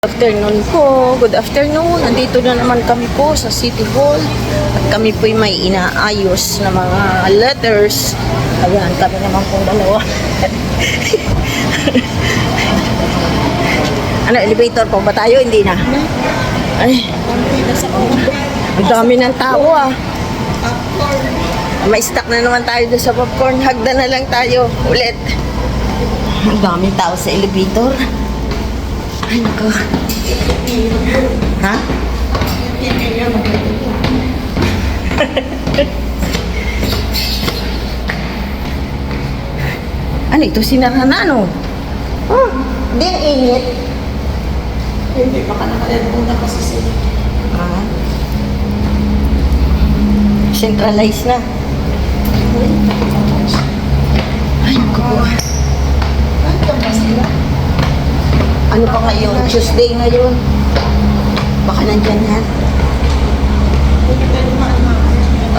Afternoon po. Good afternoon. Nandito na naman kami po sa City Hall. At kami po may inaayos na mga letters. Ayan, kami naman po dalawa. Ano, elevator po ba tayo? Hindi na. Ay, ang dami ng tao ah. May stock na naman tayo doon sa popcorn. Hagda na lang tayo ulit. Ang daming tao sa elevator. Ay, nako. Ha? Ano ito? Sinara na, no? Oh, hindi ang init. Hindi, baka nakalan muna kasi sila. Ah. Centralized na. Ay, nako. Nandiyan ba sila? Ano pa ngayon? Tuesday ngayon. Baka nandyan yan. Hindi tayo dumaan.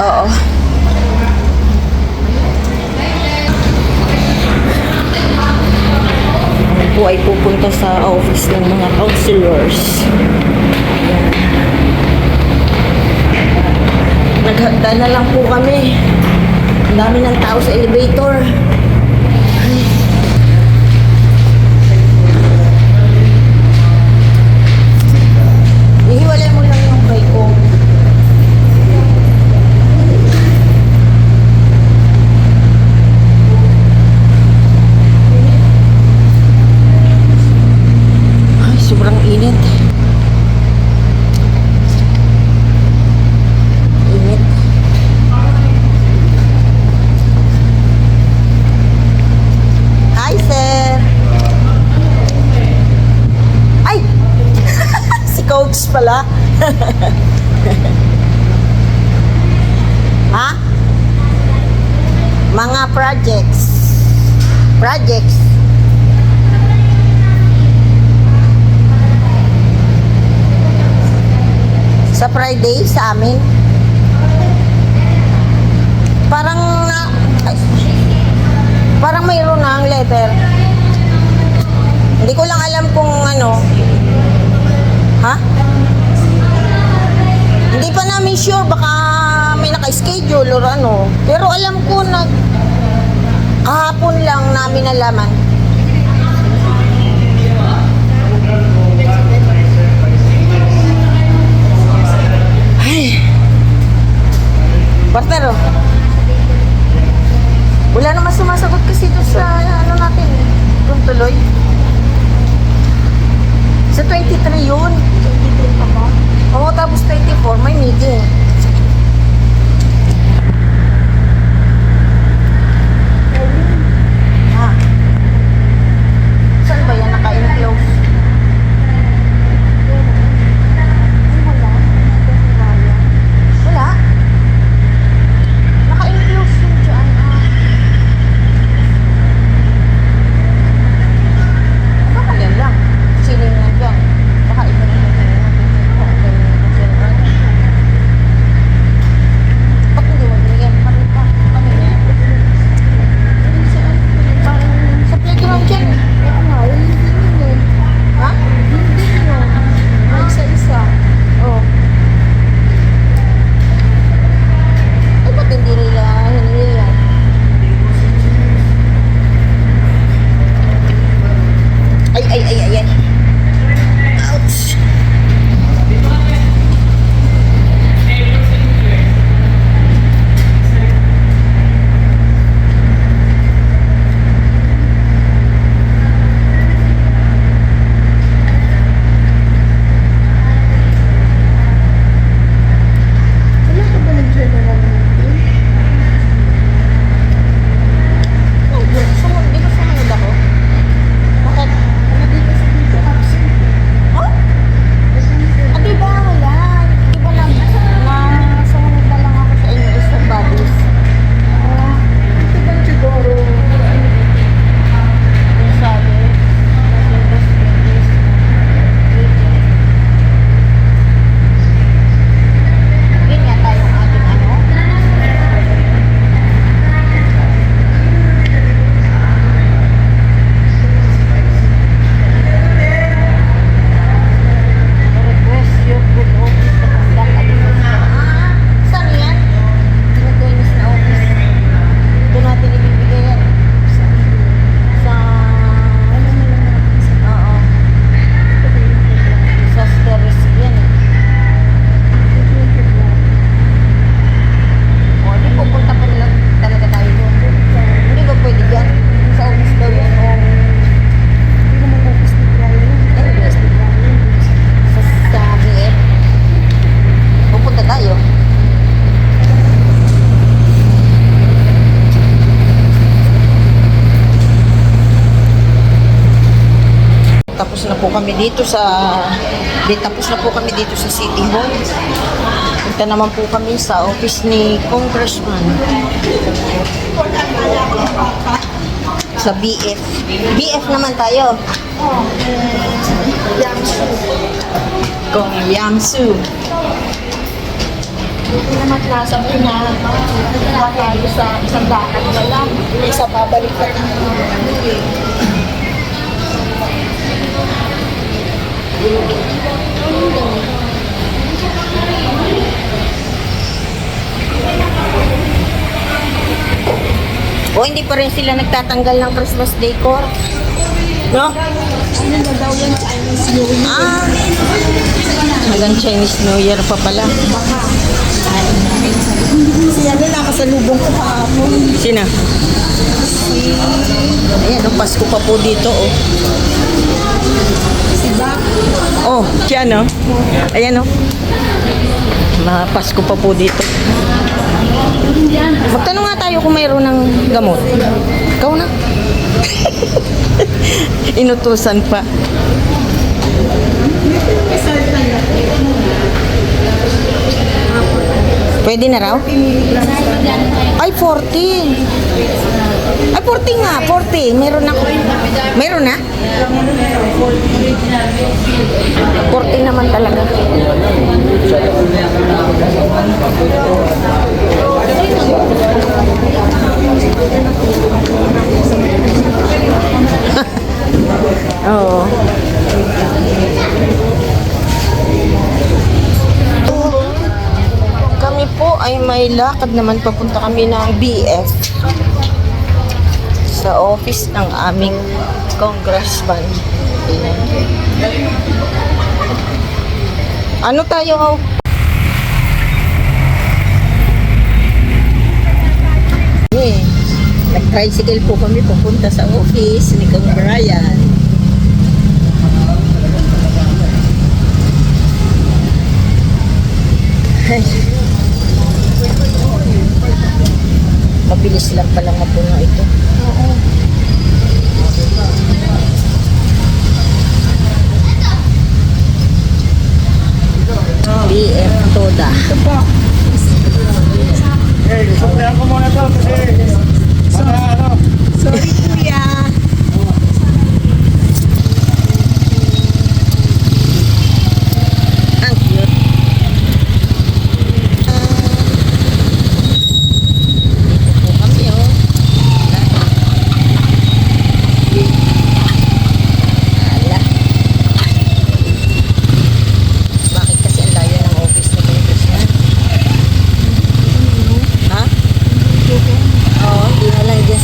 Oo. Ako po ay pupunta sa office ng mga counselors. Ayan. Naghanda na lang po kami. Ang dami ng tao sa elevator. Ihiwalay mo lang yung kay ko. Ay, sobrang init. Init. Hi, sir. Ay! Si coach pala. Ha? Mga projects. Projects. Sa Friday sa amin. Parang ay, parang mayroon na ang letter. Hindi ko lang alam kung ano. Ha? Hindi pa namin sure, baka may naka-schedule or ano. Pero alam ko na kahapon lang namin nalaman. Ay. Partner, oh. Wala naman sumasagot kasi doon sa ano natin. Doon tuloy. Sa 23 yun. 23 pa ba? Oo, tapos 24, may meeting. Ha? Saan ba yan? Naka-enclose? Wala? Naka-enclose yun dyan. kami dito tapos na po kami dito sa City Hall. Punta naman po kami sa office ni Congressman. Sa BF. BF naman tayo. Kung Yamsu. Hindi naman nasabi na tayo sa isang dakat na lang. Isa babalik ka na. O hindi pa rin sila nagtatanggal ng Christmas decor. No? Ano na daw yan? Chinese New Year. Ah, hanggang Chinese New Year pa pala. Si ano nakasalubong ko kahapon. Sina? Ayan, oh, Pasko pa po dito, oh. Si Bak. Oh, siya, no? Ayan, oh. Pasko pa po dito. Magtanong nga tayo kung mayroon ng gamot. Ikaw na. Inutusan pa. Pwede na raw? Ay, 40. Ay, 40 nga, 40. Meron na. Meron na? 40 naman talaga. Oo. Kami po ay may lakad naman, papunta kami ng BF sa office ng aming congressman. Ano tayo? Nag-tricycle po kami papunta sa office ni Kong Brian. Ay. Mabilis lang pala nga po nga ito. BF Toda. Eh, suplayan ko muna to kasi ano, Sorry kuya. Ang cute. Ito kami, oh. Ala. Bakit kasi ang layo ng office na Congressman? Ha? Oo, di na lang dyan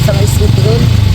sa may City Hall.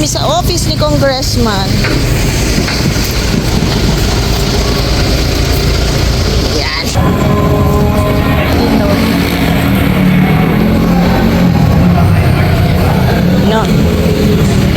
sa office ni Congressman. Yan. No.